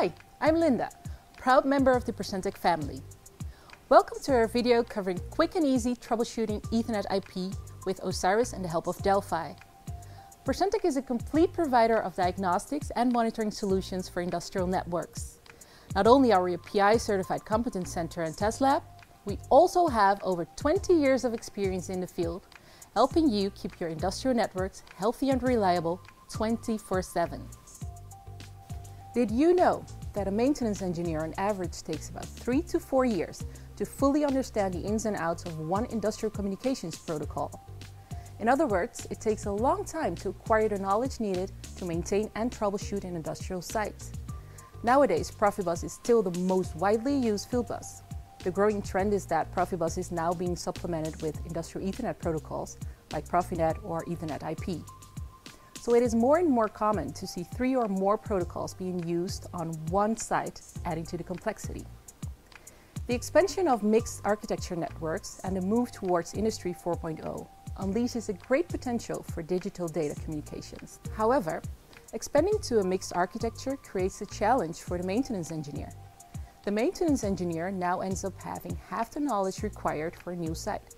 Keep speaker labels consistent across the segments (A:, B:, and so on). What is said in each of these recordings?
A: Hi, I'm Linda, proud member of the Procentec family. Welcome to our video covering quick and easy troubleshooting Ethernet IP with Osiris and the help of Delphi. Procentec is a complete provider of diagnostics and monitoring solutions for industrial networks. Not only are we a PI certified competence center and test lab, we also have over 20 years of experience in the field, helping you keep your industrial networks healthy and reliable 24/7. Did you know that a maintenance engineer on average takes about 3 to 4 years to fully understand the ins and outs of one industrial communications protocol? In other words, it takes a long time to acquire the knowledge needed to maintain and troubleshoot an industrial site. Nowadays, Profibus is still the most widely used field bus. The growing trend is that Profibus is now being supplemented with industrial Ethernet protocols like Profinet or Ethernet IP. So it is more and more common to see 3 or more protocols being used on one site, adding to the complexity. The expansion of mixed architecture networks and the move towards Industry 4.0 unleashes a great potential for digital data communications. However, expanding to a mixed architecture creates a challenge for the maintenance engineer. The maintenance engineer now ends up having half the knowledge required for a new site,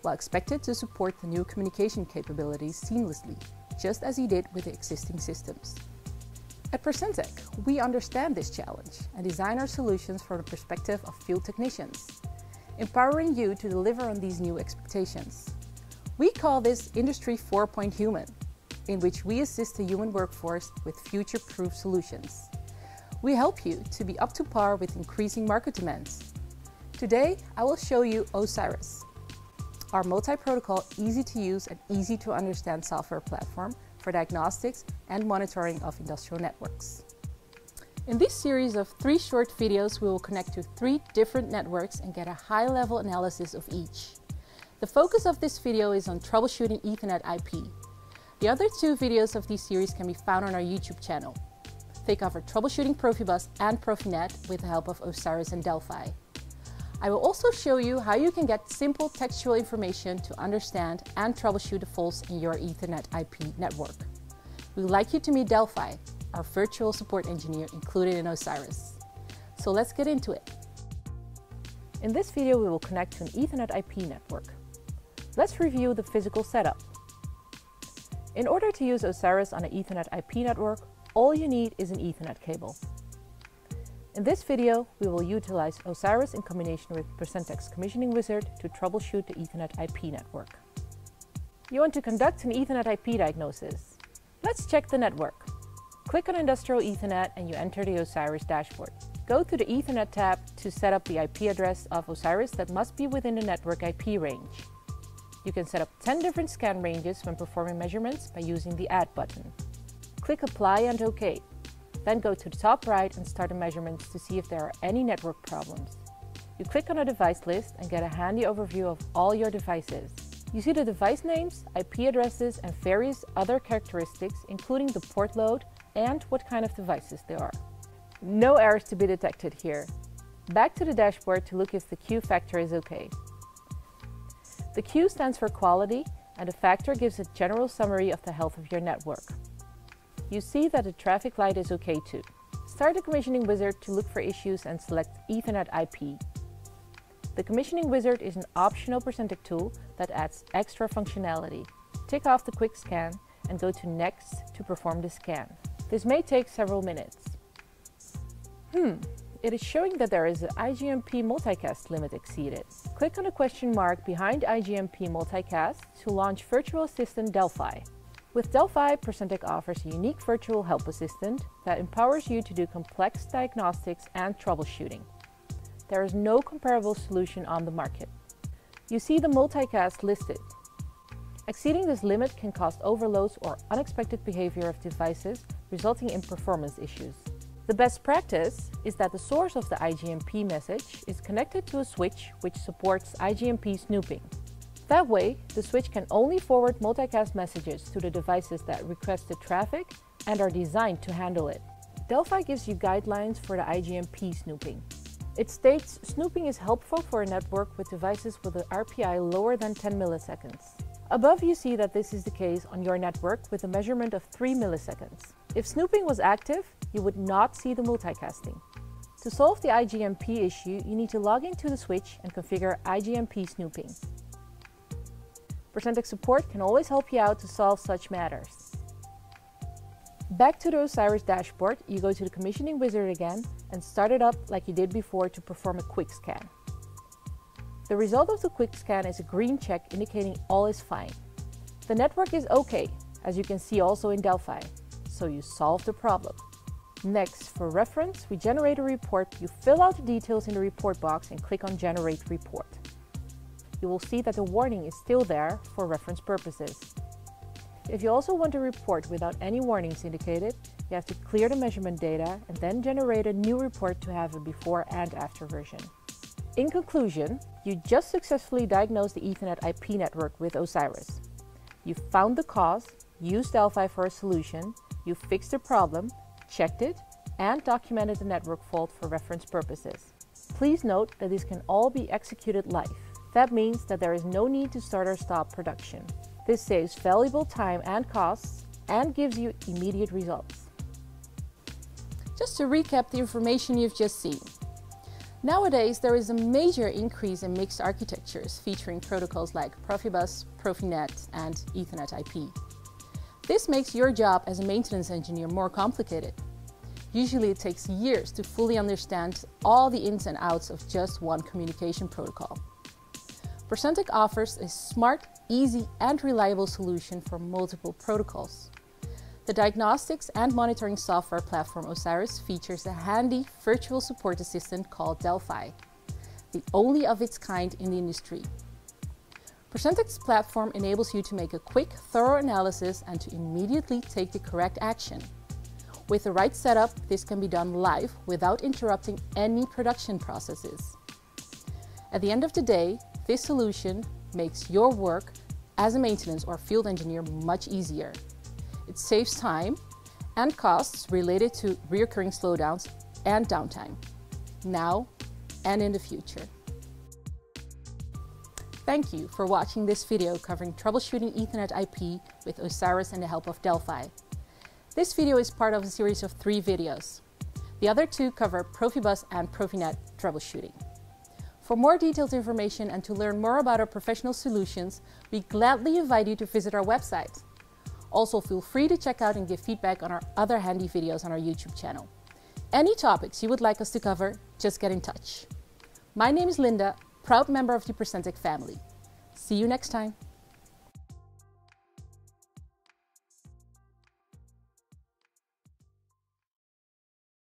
A: while expected to support the new communication capabilities seamlessly, just as he did with the existing systems. At Procentec, we understand this challenge and design our solutions from the perspective of field technicians, empowering you to deliver on these new expectations. We call this Industry 4.0 Human, in which we assist the human workforce with future-proof solutions. We help you to be up to par with increasing market demands. Today, I will show you Osiris, our multi-protocol, easy-to-use and easy-to-understand software platform for diagnostics and monitoring of industrial networks. In this series of 3 short videos, we will connect to 3 different networks and get a high-level analysis of each. The focus of this video is on troubleshooting Ethernet IP. The other 2 videos of this series can be found on our YouTube channel. They cover troubleshooting Profibus and Profinet with the help of Osiris and Delphi. I will also show you how you can get simple textual information to understand and troubleshoot the faults in your Ethernet IP network. We would like you to meet Delphi, our virtual support engineer included in Osiris. So let's get into it. In this video, we will connect to an Ethernet IP network. Let's review the physical setup. In order to use Osiris on an Ethernet IP network, all you need is an Ethernet cable. In this video, we will utilize Osiris in combination with Procentec's commissioning wizard to troubleshoot the Ethernet IP network. You want to conduct an Ethernet IP diagnosis. Let's check the network. Click on Industrial Ethernet and you enter the Osiris dashboard. Go to the Ethernet tab to set up the IP address of Osiris that must be within the network IP range. You can set up 10 different scan ranges when performing measurements by using the Add button. Click Apply and OK. Then go to the top right and start the measurements to see if there are any network problems. You click on a device list and get a handy overview of all your devices. You see the device names, IP addresses and various other characteristics including the port load and what kind of devices they are. No errors to be detected here. Back to the dashboard to look if the Q factor is okay. The Q stands for quality and the factor gives a general summary of the health of your network. You see that the traffic light is okay too. Start the commissioning wizard to look for issues and select Ethernet IP. The commissioning wizard is an optional Procentec tool that adds extra functionality. Tick off the quick scan and go to Next to perform the scan. This may take several minutes. It is showing that there is an IGMP multicast limit exceeded. Click on the question mark behind IGMP multicast to launch Virtual Assistant Delphi. With Delphi, Procentec offers a unique virtual help assistant that empowers you to do complex diagnostics and troubleshooting. There is no comparable solution on the market. You see the multicast listed. Exceeding this limit can cause overloads or unexpected behavior of devices, resulting in performance issues. The best practice is that the source of the IGMP message is connected to a switch which supports IGMP snooping. That way, the switch can only forward multicast messages to the devices that request the traffic and are designed to handle it. Delphi gives you guidelines for the IGMP snooping. It states snooping is helpful for a network with devices with an RPI lower than 10 milliseconds. Above you see that this is the case on your network with a measurement of 3 milliseconds. If snooping was active, you would not see the multicasting. To solve the IGMP issue, you need to log into the switch and configure IGMP snooping. Procentec support can always help you out to solve such matters. Back to the Osiris dashboard, you go to the commissioning wizard again and start it up like you did before to perform a quick scan. The result of the quick scan is a green check indicating all is fine. The network is okay, as you can see also in Delphi, so you solved the problem. Next, for reference, we generate a report. You fill out the details in the report box and click on Generate Report. You will see that the warning is still there for reference purposes. If you also want a report without any warnings indicated, you have to clear the measurement data and then generate a new report to have a before and after version. In conclusion, you just successfully diagnosed the Ethernet IP network with Osiris. You found the cause, used Delphi for a solution, you fixed the problem, checked it, and documented the network fault for reference purposes. Please note that this can all be executed live. That means that there is no need to start or stop production. This saves valuable time and costs and gives you immediate results. Just to recap the information you've just seen. Nowadays, there is a major increase in mixed architectures featuring protocols like Profibus, Profinet, and Ethernet IP. This makes your job as a maintenance engineer more complicated. Usually it takes years to fully understand all the ins and outs of just one communication protocol. Procentec offers a smart, easy, and reliable solution for multiple protocols. The diagnostics and monitoring software platform Osiris features a handy virtual support assistant called Delphi, the only of its kind in the industry. Procentec's platform enables you to make a quick, thorough analysis and to immediately take the correct action. With the right setup, this can be done live without interrupting any production processes. At the end of the day, this solution makes your work as a maintenance or field engineer much easier. It saves time and costs related to recurring slowdowns and downtime, now and in the future. Thank you for watching this video covering troubleshooting Ethernet IP with Osiris and the help of Delphi. This video is part of a series of 3 videos. The other 2 cover Profibus and Profinet troubleshooting. For more detailed information and to learn more about our professional solutions, we gladly invite you to visit our website. Also, feel free to check out and give feedback on our other handy videos on our YouTube channel. Any topics you would like us to cover, just get in touch. My name is Linda, proud member of the Procentec family. See you next time.